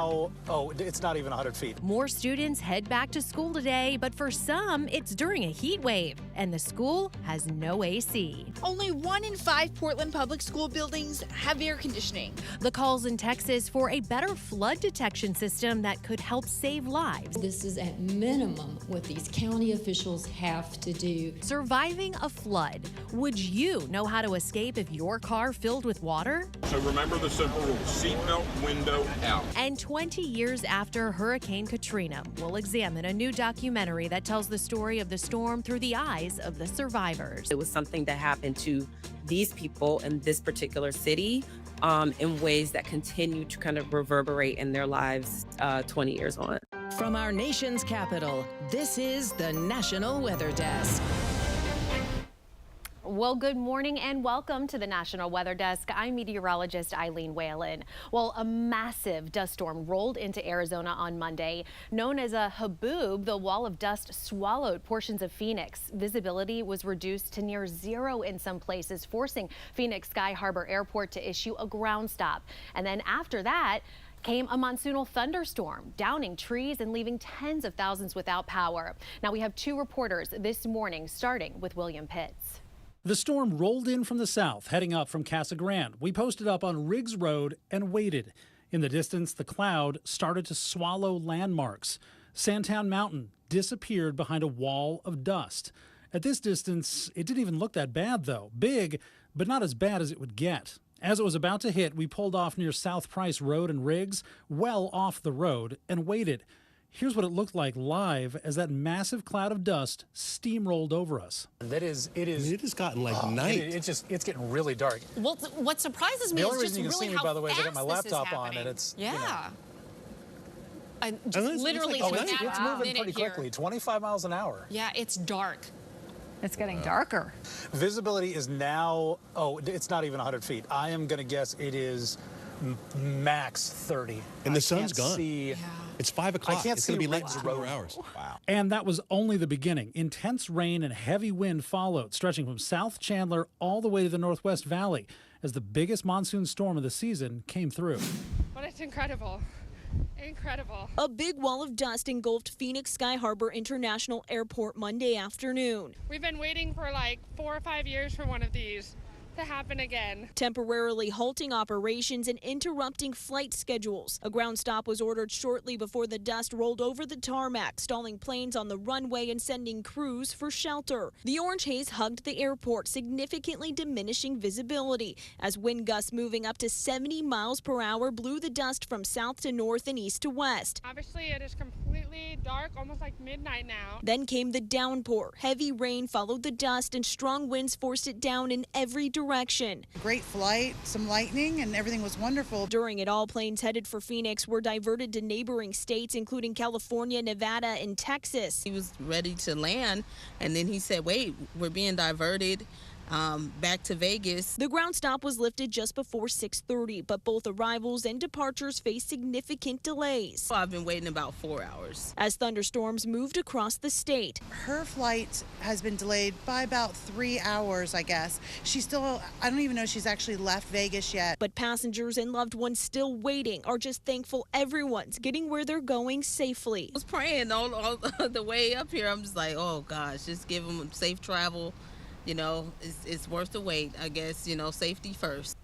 now, it's not even 100 feet. More students head back to school today, but for some, it's during a heat wave, and the school has no AC. Only 1 in 5 Portland public school buildings have air conditioning. The calls in Texas for a better flood detection system that could help save lives. This is at minimum what these county officials have to do. Surviving a flood. Would you know how to escape if your car filled with water? So remember the simple rule, seatbelt, window out. And 20 years after Hurricane Katrina, we'll examine a new documentary that tells the story of the storm through the eyes of the survivors. It was something that happened to these people in this particular city in ways that continue to kind of reverberate in their lives 20 years on. From our nation's capital, this is the National Weather Desk. Well, good morning and welcome to the National Weather Desk. I'm meteorologist Eileen Whalen. Well, a massive dust storm rolled into Arizona on Monday. Known as a Haboob, the wall of dust swallowed portions of Phoenix. Visibility was reduced to near zero in some places, forcing Phoenix Sky Harbor Airport to issue a ground stop. And then after that came a monsoonal thunderstorm, downing trees and leaving tens of thousands without power. Now we have 2 reporters this morning, starting with William Pitts. The storm rolled in from the south, heading up from Casa Grande. We posted up on Riggs Road and waited. In the distance, the cloud started to swallow landmarks. Sandtown Mountain disappeared behind a wall of dust. At this distance, it didn't even look that bad, though. Big, but not as bad as it would get. As it was about to hit, we pulled off near South Price Road and Riggs, well off the road, and waited. Here's what it looked like live as that massive cloud of dust steamrolled over us. It is. I mean, it has gotten like night. It's getting really dark. Well, what surprises me The is only just reason you can really see me, how by the way, is I got fast my this is laptop on, happening. and it's yeah. And And just it's literally like, in it's that it's moving minute pretty here. quickly, 25 miles an hour. Yeah, it's dark. It's getting darker. Visibility is now, it's not even 100 feet. I am going to guess it is max 30. And the sun's can't gone. See, It's 5 o'clock. I can't It's going see to be late Riggs in 2 more Road. hours. Wow. And that was only the beginning. Intense rain and heavy wind followed, stretching from South Chandler all the way to the Northwest Valley as the biggest monsoon storm of the season came through. But it's incredible. Incredible. A big wall of dust engulfed Phoenix Sky Harbor International Airport Monday afternoon. We've been waiting for like 4 or 5 years for one of these to happen again. Temporarily halting operations and interrupting flight schedules. A ground stop was ordered shortly before the dust rolled over the tarmac, stalling planes on the runway and sending crews for shelter. The orange haze hugged the airport, significantly diminishing visibility as wind gusts moving up to 70 miles per hour blew the dust from south to north and east to west. Obviously, it is completely dark, almost like midnight now. Then came the downpour. Heavy rain followed the dust and strong winds forced it down in every direction. Great flight, some lightning, and everything was wonderful. During it all, planes headed for Phoenix were diverted to neighboring states, including California, Nevada, and Texas. He was ready to land, and then he said, wait, we're being diverted back to Vegas. The ground stop was lifted just before 6:30, but both arrivals and departures faced significant delays. Well, I've been waiting about 4 hours. As thunderstorms moved across the state. Her flight has been delayed by about 3 hours, I guess. I don't even know if she's actually left Vegas yet. But passengers and loved ones still waiting are just thankful everyone's getting where they're going safely. I was praying all the way up here. I'm just like, oh gosh, just give them safe travel. You know, it's worth the wait, I guess, safety first.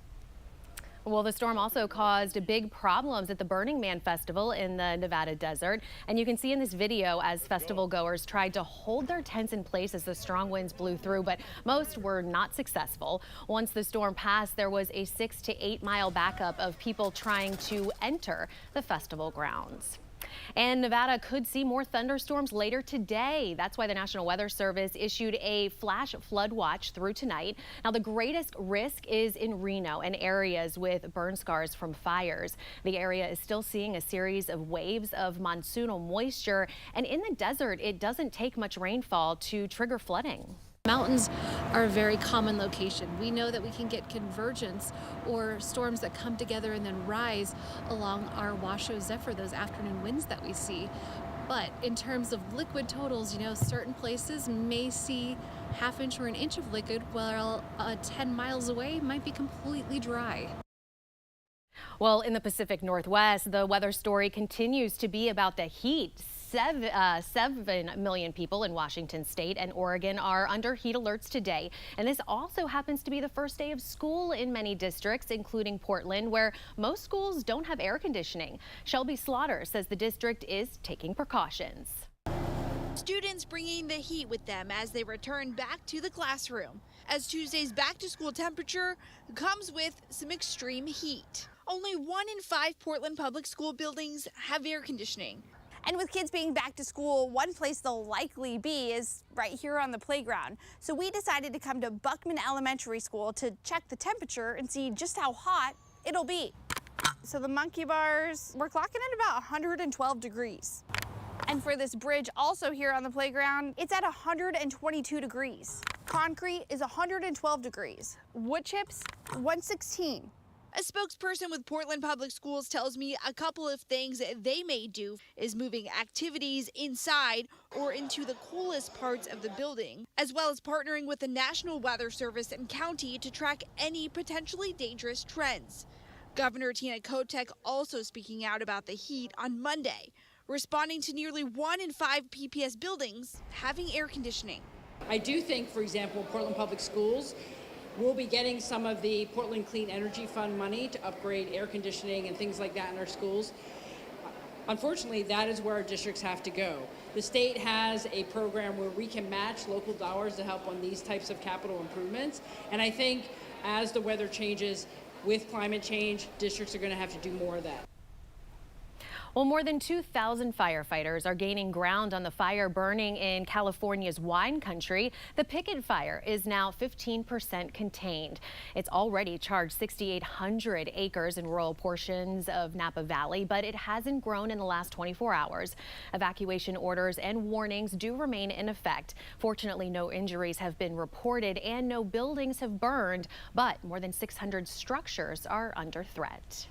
Well, the storm also caused big problems at the Burning Man Festival in the Nevada desert. And you can see in this video as festival goers tried to hold their tents in place as the strong winds blew through, but most were not successful. Once the storm passed, there was a 6 to 8 mile backup of people trying to enter the festival grounds. And Nevada could see more thunderstorms later today. That's why the National Weather Service issued a flash flood watch through tonight. Now, the greatest risk is in Reno and areas with burn scars from fires. The area is still seeing a series of waves of monsoonal moisture. And in the desert, it doesn't take much rainfall to trigger flooding. Mountains are a very common location. We know that we can get convergence or storms that come together and then rise along our Washoe Zephyr, those afternoon winds that we see. But in terms of liquid totals, certain places may see ½ inch or an inch of liquid, while 10 miles away might be completely dry. Well, in the Pacific Northwest, the weather story continues to be about the heat. 7 million people in Washington state and Oregon are under heat alerts today. And this also happens to be the first day of school in many districts, including Portland, where most schools don't have air conditioning. Shelby Slaughter says the district is taking precautions. Students bringing the heat with them as they return back to the classroom, as Tuesday's back-to-school temperature comes with some extreme heat. Only 1 in 5 Portland public school buildings have air conditioning. And with kids being back to school, one place they'll likely be is right here on the playground. So we decided to come to Buckman Elementary School to check the temperature and see just how hot it'll be. So the monkey bars, we're clocking at about 112 degrees. And for this bridge also here on the playground, it's at 122 degrees. Concrete is 112 degrees. Wood chips, 116. A spokesperson with Portland Public Schools tells me a couple of things they may do is moving activities inside or into the coolest parts of the building, as well as partnering with the National Weather Service and county to track any potentially dangerous trends. Governor Tina Kotek also speaking out about the heat on Monday, responding to nearly 1 in 5 PPS buildings having air conditioning. I do think, for example, Portland Public Schools will be getting some of the Portland Clean Energy Fund money to upgrade air conditioning and things like that in our schools. Unfortunately, that is where our districts have to go. The state has a program where we can match local dollars to help on these types of capital improvements. And I think as the weather changes with climate change, districts are going to have to do more of that. Well, more than 2,000 firefighters are gaining ground on the fire burning in California's wine country. The Picket Fire is now 15% contained. It's already charged 6,800 acres in rural portions of Napa Valley, but it hasn't grown in the last 24 hours. Evacuation orders and warnings do remain in effect. Fortunately, no injuries have been reported and no buildings have burned, but more than 600 structures are under threat.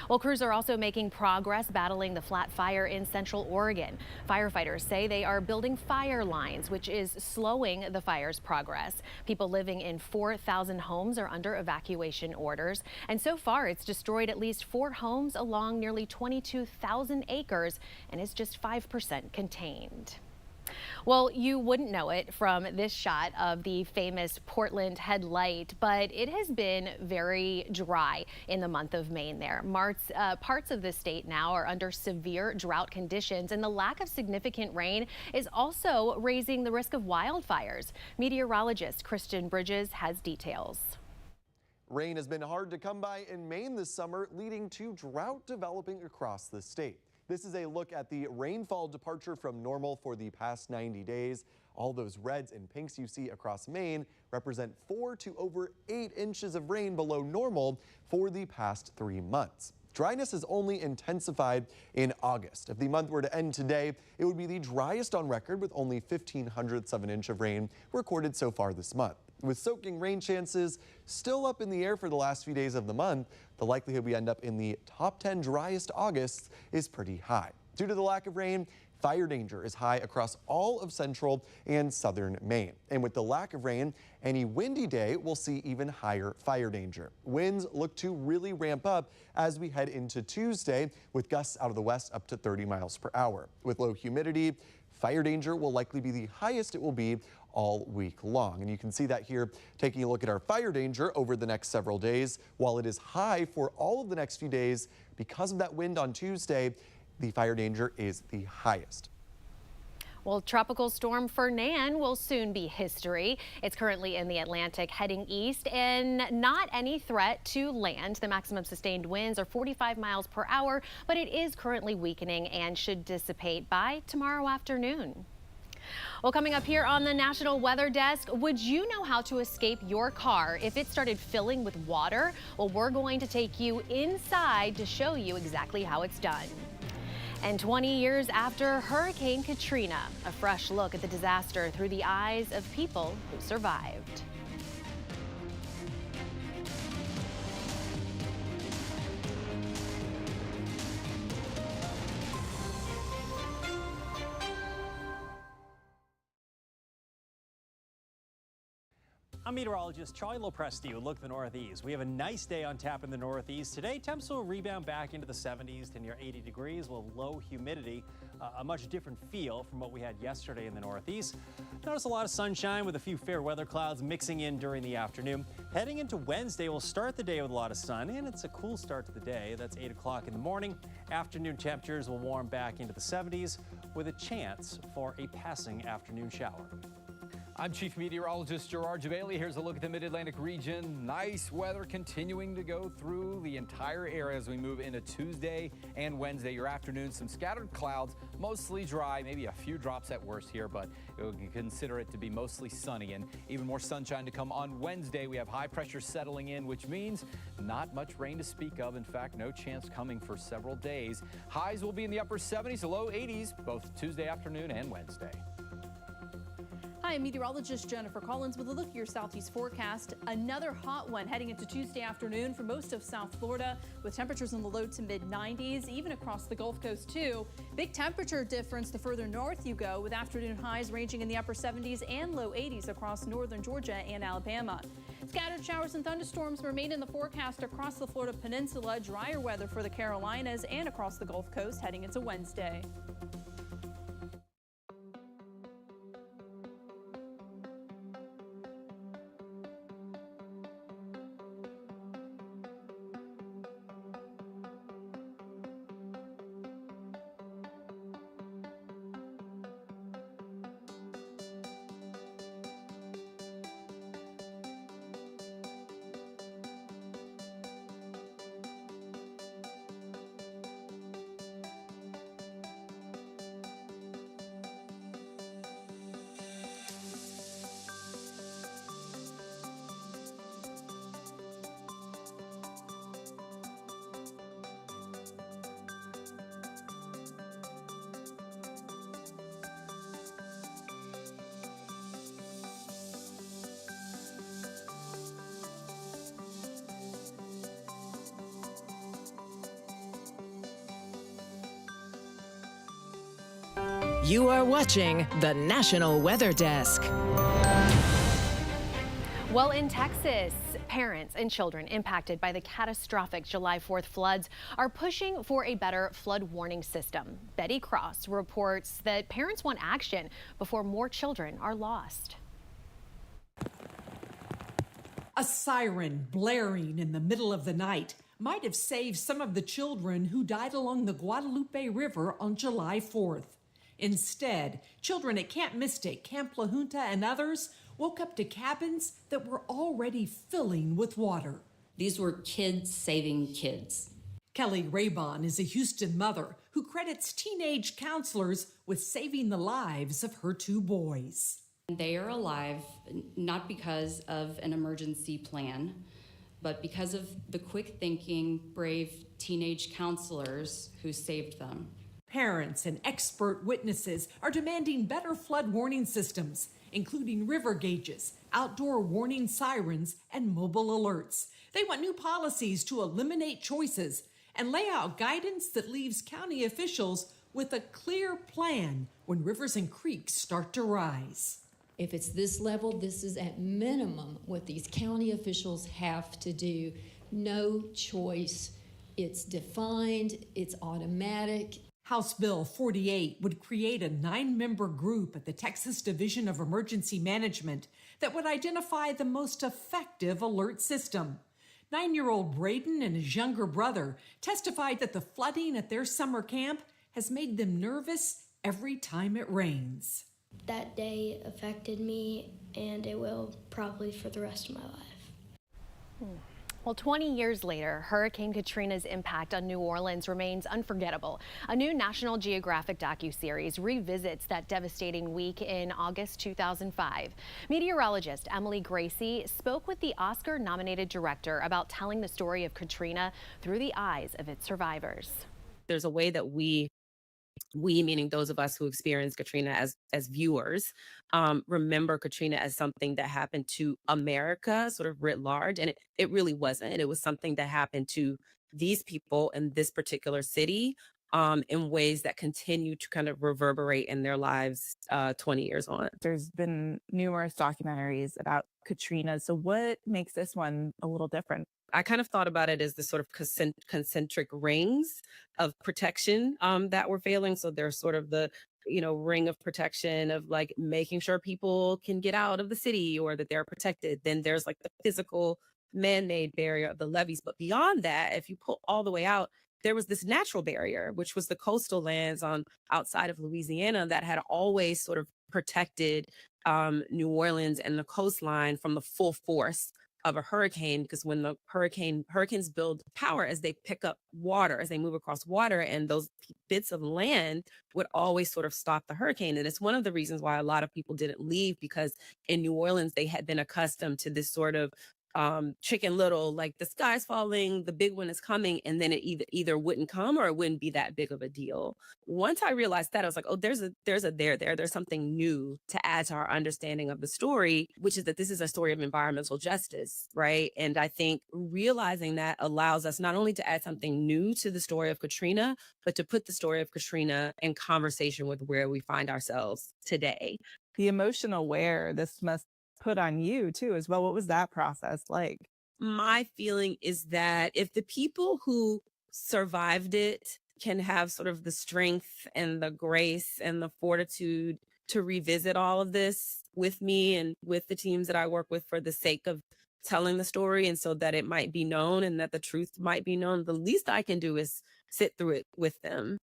Well, crews are also making progress battling the flat fire in Central Oregon. Firefighters say they are building fire lines, which is slowing the fire's progress. People living in 4,000 homes are under evacuation orders. And so far, it's destroyed at least 4 homes along nearly 22,000 acres and is just 5% contained. Well, you wouldn't know it from this shot of the famous Portland headlight, but it has been very dry in the month of May there. Parts of the state now are under severe drought conditions, and the lack of significant rain is also raising the risk of wildfires. Meteorologist Kristen Bridges has details. Rain has been hard to come by in Maine this summer, leading to drought developing across the state. This is a look at the rainfall departure from normal for the past 90 days. All those reds and pinks you see across Maine represent 4 to over 8 inches of rain below normal for the past 3 months. Dryness has only intensified in August. If the month were to end today, it would be the driest on record with only 1/1500ths of an inch of rain recorded so far this month. With soaking rain chances still up in the air for the last few days of the month, the likelihood we end up in the top 10 driest Augusts is pretty high. Due to the lack of rain, fire danger is high across all of central and southern Maine. And with the lack of rain, any windy day will see even higher fire danger. Winds look to really ramp up as we head into Tuesday, with gusts out of the west up to 30 miles per hour. With low humidity, fire danger will likely be the highest it will be all week long. And you can see that here taking a look at our fire danger over the next several days. While it is high for all of the next few days, because of that wind on Tuesday, the fire danger is the highest. Well, Tropical Storm Fernan will soon be history. It's currently in the Atlantic heading east and not any threat to land. The maximum sustained winds are 45 miles per hour, but it is currently weakening and should dissipate by tomorrow afternoon. Well, coming up here on the National Weather Desk, would you know how to escape your car if it started filling with water? Well, we're going to take you inside to show you exactly how it's done. And 20 years after Hurricane Katrina, a fresh look at the disaster through the eyes of people who survived. I'm meteorologist Charlie Lopresti with Look at the Northeast. We have a nice day on tap in the Northeast. Today, temps will rebound back into the 70s to near 80 degrees with low humidity. A much different feel from what we had yesterday in the Northeast. Notice a lot of sunshine with a few fair weather clouds mixing in during the afternoon. Heading into Wednesday, we'll start the day with a lot of sun, and it's a cool start to the day. That's 8 o'clock in the morning. Afternoon temperatures will warm back into the 70s with a chance for a passing afternoon shower. I'm Chief Meteorologist Gerard Jabali. Here's a look at the Mid-Atlantic region. Nice weather continuing to go through the entire area as we move into Tuesday and Wednesday. Your afternoon, some scattered clouds, mostly dry, maybe a few drops at worst here, but you can consider it to be mostly sunny and even more sunshine to come on Wednesday. We have high pressure settling in, which means not much rain to speak of. In fact, no chance coming for several days. Highs will be in the upper 70s to low 80s, both Tuesday afternoon and Wednesday. Hi, I'm meteorologist Jennifer Collins with a look at your southeast forecast. Another hot one heading into Tuesday afternoon for most of South Florida with temperatures in the low to mid 90s, even across the Gulf Coast too. Big temperature difference the further north you go with afternoon highs ranging in the upper 70s and low 80s across northern Georgia and Alabama. Scattered showers and thunderstorms remain in the forecast across the Florida Peninsula. Drier weather for the Carolinas and across the Gulf Coast heading into Wednesday. You are watching the National Weather Desk. Well, in Texas, parents and children impacted by the catastrophic July 4th floods are pushing for a better flood warning system. Betty Cross reports that parents want action before more children are lost. A siren blaring in the middle of the night might have saved some of the children who died along the Guadalupe River on July 4th. Instead, children at Camp Mystic, Camp La Junta, and others woke up to cabins that were already filling with water. These were kids saving kids. Kelly Raybon is a Houston mother who credits teenage counselors with saving the lives of her two boys. They are alive not because of an emergency plan, but because of the quick thinking, brave teenage counselors who saved them. Parents and expert witnesses are demanding better flood warning systems, including river gauges, outdoor warning sirens, and mobile alerts. They want new policies to eliminate choices and lay out guidance that leaves county officials with a clear plan when rivers and creeks start to rise. If it's this level, this is at minimum what these county officials have to do. No choice. It's defined, it's automatic. House Bill 48 would create a 9-member group at the Texas Division of Emergency Management that would identify the most effective alert system. 9-year-old Braden and his younger brother testified that the flooding at their summer camp has made them nervous every time it rains. That day affected me, and it will probably for the rest of my life. Well, 20 years later, Hurricane Katrina's impact on New Orleans remains unforgettable. A new National Geographic docuseries revisits that devastating week in August 2005. Meteorologist Emily Gracie spoke with the Oscar-nominated director about telling the story of Katrina through the eyes of its survivors. There's a way that we meaning those of us who experienced Katrina as viewers, remember Katrina as something that happened to America sort of writ large. And it really wasn't. It was something that happened to these people in this particular city in ways that continue to kind of reverberate in their lives 20 years on. There's been numerous documentaries about Katrina. So what makes this one a little different? I kind of thought about it as the sort of concentric rings of protection that were failing. So there's sort of the, ring of protection of like making sure people can get out of the city or that they're protected. Then there's like the physical man-made barrier of the levees. But beyond that, if you pull all the way out, there was this natural barrier, which was the coastal lands on outside of Louisiana that had always sort of protected New Orleans and the coastline from the full force of a hurricane, because when the hurricanes build power as they pick up water, as they move across water, and those bits of land would always sort of stop the hurricane. And it's one of the reasons why a lot of people didn't leave, because in New Orleans, they had been accustomed to this sort of Chicken Little, like the sky's falling, the big one is coming, and then it either wouldn't come or it wouldn't be that big of a deal. Once I realized that, I was like, oh, there's something new to add to our understanding of the story, which is that this is a story of environmental justice, right? And I think realizing that allows us not only to add something new to the story of Katrina, but to put the story of Katrina in conversation with where we find ourselves today. The emotional wear this must put on you too as well. What was that process like? My feeling is that if the people who survived it can have sort of the strength and the grace and the fortitude to revisit all of this with me and with the teams that I work with for the sake of telling the story, and so that it might be known and that the truth might be known, the least I can do is sit through it with them.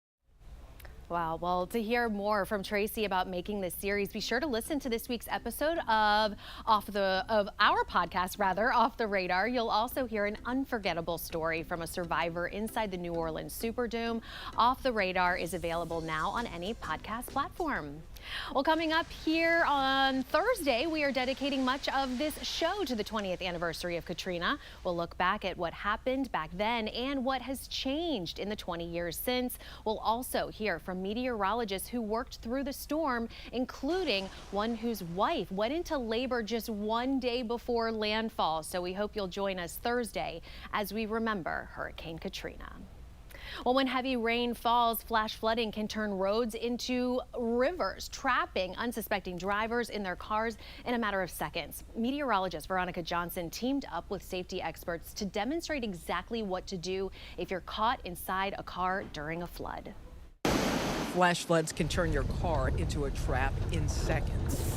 Wow. Well, to hear more from Tracy about making this series, be sure to listen to this week's episode of our podcast, Off the Radar. You'll also hear an unforgettable story from a survivor inside the New Orleans Superdome. Off the Radar is available now on any podcast platform. Well, coming up here on Thursday, we are dedicating much of this show to the 20th anniversary of Katrina. We'll look back at what happened back then and what has changed in the 20 years since. We'll also hear from meteorologists who worked through the storm, including one whose wife went into labor just one day before landfall. So we hope you'll join us Thursday as we remember Hurricane Katrina. Well, when heavy rain falls, flash flooding can turn roads into rivers, trapping unsuspecting drivers in their cars in a matter of seconds. Meteorologist Veronica Johnson teamed up with safety experts to demonstrate exactly what to do if you're caught inside a car during a flood. Flash floods can turn your car into a trap in seconds.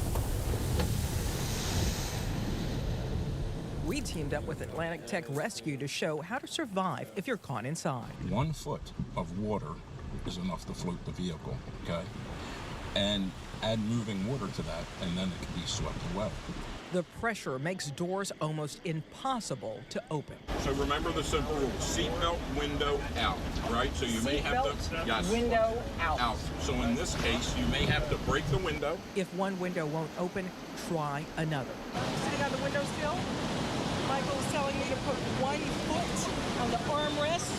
We teamed up with Atlantic Tech Rescue to show how to survive if you're caught inside. 1 foot of water is enough to float the vehicle, okay? And add moving water to that, and then it can be swept away. The pressure makes doors almost impossible to open. So remember the simple rule, seatbelt, window out, right? So you may have to, yes. Window out. So in this case, you may have to break the window. If one window won't open, try another. Sitting on the windowsill, Michael is telling me to put 1 foot on the armrest,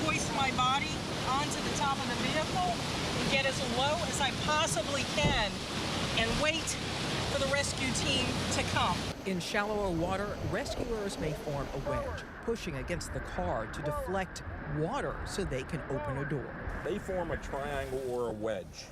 hoist my body onto the top of the vehicle, and get as low as I possibly can, and wait for the rescue team to come. In shallower water, rescuers may form a wedge, pushing against the car to deflect water so they can open a door. They form a triangle or a wedge.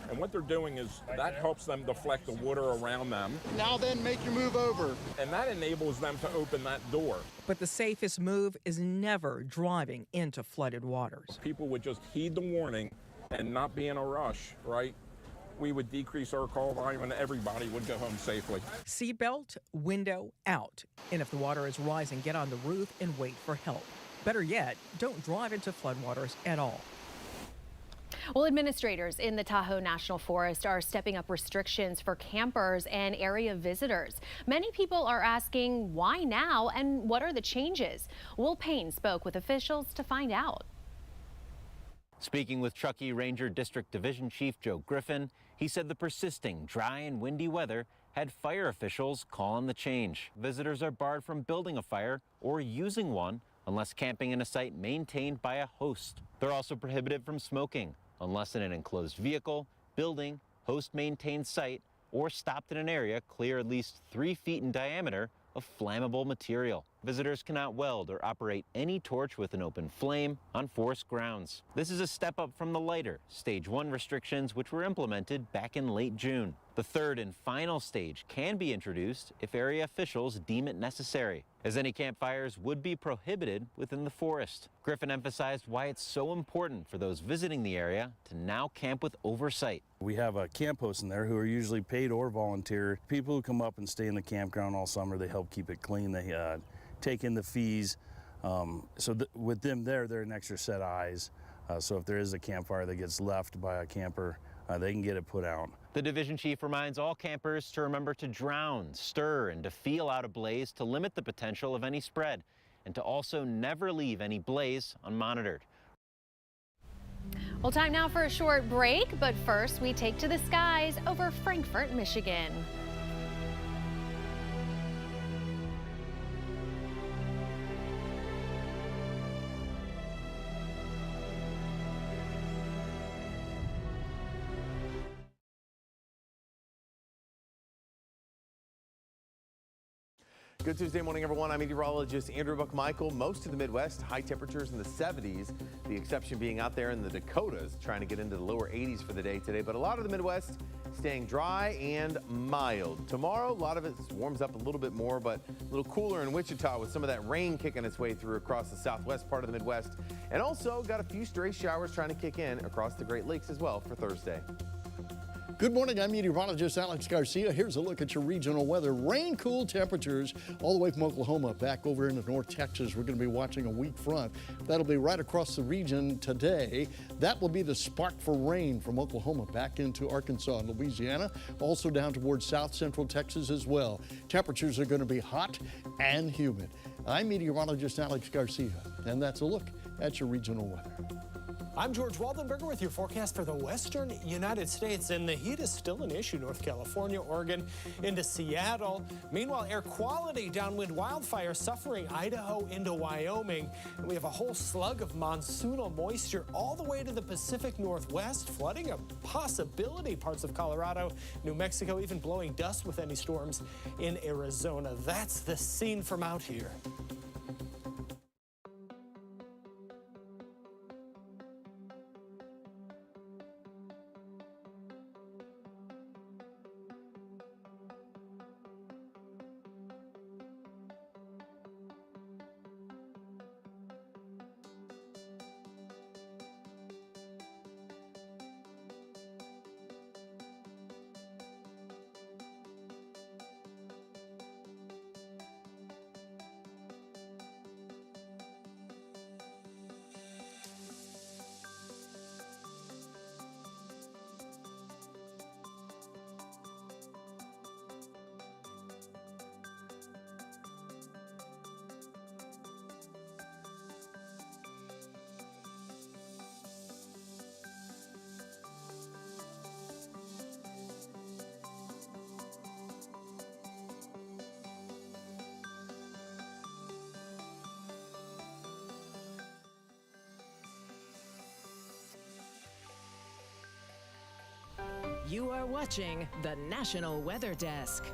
And what they're doing is that helps them deflect the water around them. Now then, make your move over. And that enables them to open that door. But the safest move is never driving into flooded waters. People would just heed the warning and not be in a rush, right? We would decrease our call volume and everybody would go home safely. Seatbelt, window out. And if the water is rising, get on the roof and wait for help. Better yet, don't drive into floodwaters at all. Well, administrators in the Tahoe National Forest are stepping up restrictions for campers and area visitors. Many people are asking why now and what are the changes? Will Payne spoke with officials to find out. Speaking with Truckee Ranger District Division Chief Joe Griffin, he said the persisting dry and windy weather had fire officials calling the change. Visitors are barred from building a fire or using one unless camping in a site maintained by a host. They're also prohibited from smoking unless in an enclosed vehicle, building, host-maintained site, or stopped in an area clear at least 3 feet in diameter of flammable material. Visitors cannot weld or operate any torch with an open flame on forest grounds. This is a step up from the lighter Stage 1 restrictions, which were implemented back in late June. The third and final stage can be introduced if area officials deem it necessary, as any campfires would be prohibited within the forest. Griffin emphasized why it's so important for those visiting the area to now camp with oversight. We have camp hosts in there who are usually paid or volunteer. People who come up and stay in the campground all summer, they help keep it clean. They take in the fees. With them there, they're an extra set of eyes. So if there is a campfire that gets left by a camper, they can get it put out. The division chief reminds all campers to remember to drown, stir, and to feel out a blaze to limit the potential of any spread, and to also never leave any blaze unmonitored. Well, time now for a short break, but first we take to the skies over Frankfort, Michigan. Good Tuesday morning, everyone. I'm meteorologist Andrew Buckmichael. Most of the Midwest, high temperatures in the 70s. The exception being out there in the Dakotas, trying to get into the lower 80s for the day today. But a lot of the Midwest staying dry and mild. Tomorrow, a lot of it warms up a little bit more, but a little cooler in Wichita with some of that rain kicking its way through across the southwest part of the Midwest. And also got a few stray showers trying to kick in across the Great Lakes as well for Thursday. Good morning, I'm meteorologist Alex Garcia. Here's a look at your regional weather. Rain, cool temperatures all the way from Oklahoma back over into North Texas. We're going to be watching a weak front. That'll be right across the region today. That will be the spark for rain from Oklahoma back into Arkansas and Louisiana, also down towards south central Texas as well. Temperatures are going to be hot and humid. I'm meteorologist Alex Garcia, and that's a look at your regional weather. I'm George Waldenberger with your forecast for the western United States, and the heat is still an issue. North California, Oregon, into Seattle. Meanwhile, air quality, downwind wildfire suffering Idaho into Wyoming. And we have a whole slug of monsoonal moisture all the way to the Pacific Northwest, flooding a possibility parts of Colorado, New Mexico, even blowing dust with any storms in Arizona. That's the scene from out here. You are watching the National Weather Desk.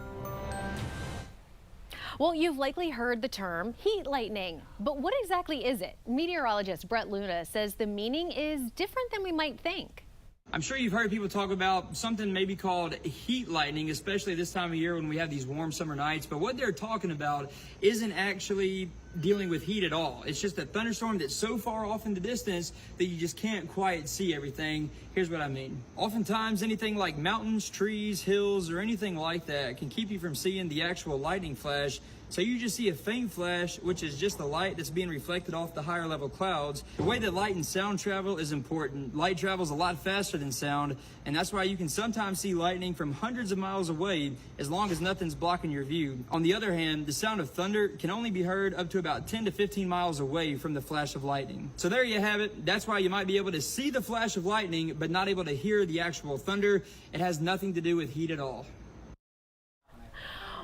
Well, you've likely heard the term heat lightning, but what exactly is it? Meteorologist Brett Luna says the meaning is different than we might think. I'm sure you've heard people talk about something maybe called heat lightning, especially this time of year when we have these warm summer nights. But what they're talking about isn't actually dealing with heat at all. It's just a thunderstorm that's so far off in the distance that you just can't quite see everything. Here's what I mean. Oftentimes, anything like mountains, trees, hills, or anything like that can keep you from seeing the actual lightning flash. So you just see a faint flash, which is just the light that's being reflected off the higher level clouds. The way that light and sound travel is important. Light travels a lot faster than sound, and that's why you can sometimes see lightning from hundreds of miles away as long as nothing's blocking your view. On the other hand, the sound of thunder can only be heard up to about 10 to 15 miles away from the flash of lightning. So there you have it. That's why you might be able to see the flash of lightning, but not able to hear the actual thunder. It has nothing to do with heat at all.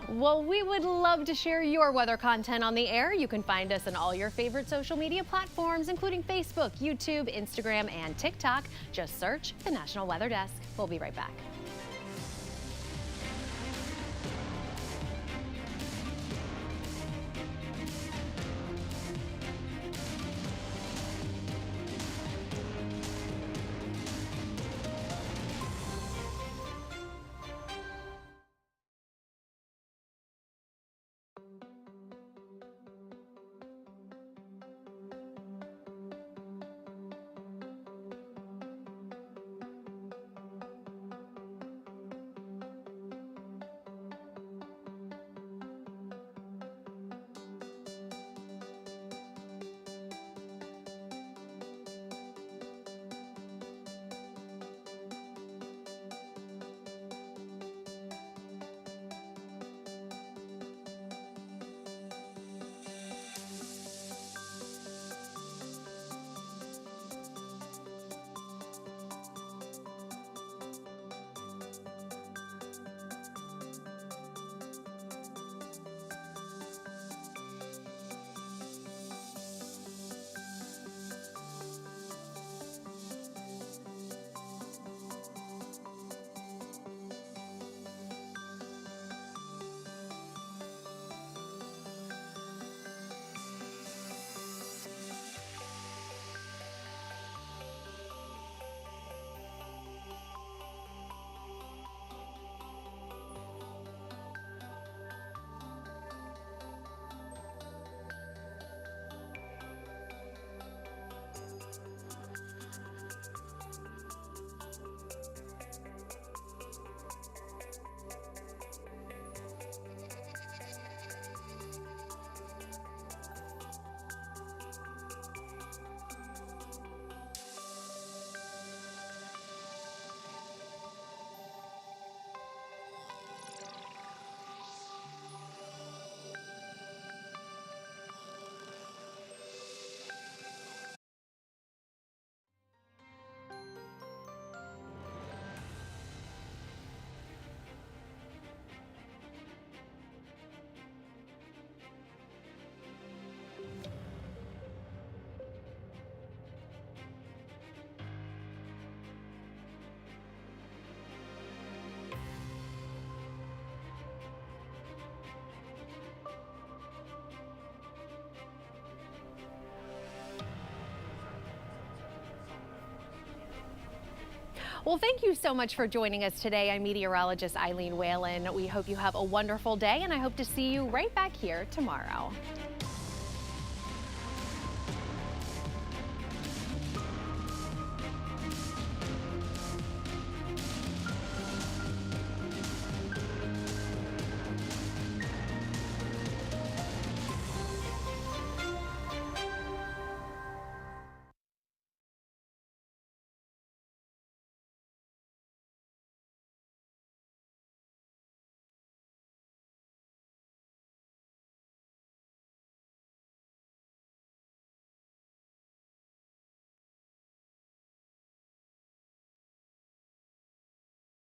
Well, we would love to share your weather content on the air. You can find us on all your favorite social media platforms, including Facebook, YouTube, Instagram, and TikTok. Just search the National Weather Desk. We'll be right back. Well, thank you so much for joining us today. I'm meteorologist Eileen Whalen. We hope you have a wonderful day, and I hope to see you right back here tomorrow.